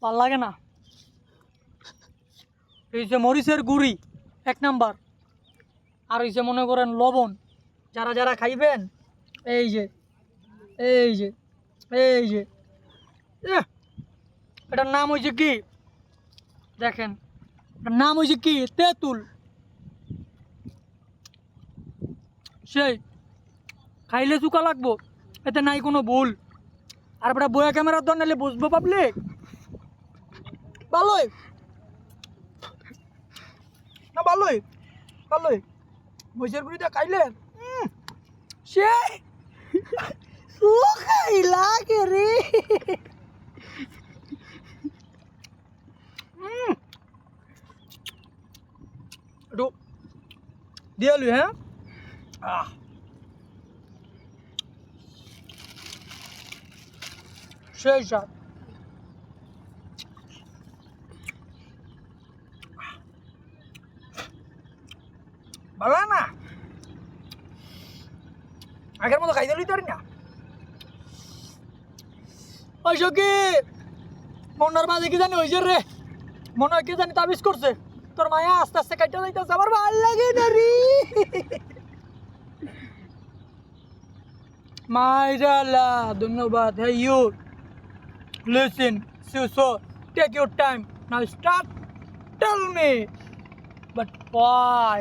ভাল লাগে না। এই যে মরিচের গুঁড়ি 1 নাম্বার, আর এই যে মনে করেন লবণ, যারা যারা খাইবেন এই যে এই যে এই যে এহ, এটার নাম হয়েছে কি দেখেন, এটার নাম হয়েছে কি তেঁতুল। সেই খাইলে চুকা লাগবো, এতে নাই কোনো ভুল। আর এটা বয়া ক্যামেরার ধর নাহলে বুঝবো পাবলিক। ভালোই না, ভালোই ভালোই মহিষের গুড়িটা খাইলে সে খাই লাগে রে। একটু দিয়ে এলি, হ্যাঁ সেই স্বাদ। ভালো না, আগের মতো খাইতে লইতে পারি না। ওই সখী মনার মাঝে কি জানি হয়েছে রে, মনে হয় কি জানি তাবিজ করছে। তোর মায়া আস্তে আস্তে কাইটা যাইতেছে, আমার ভাল লাগে না রে। মাইরালা ধন্যবাদ। Hey you, listen, so take your time now, start, tell me, but why,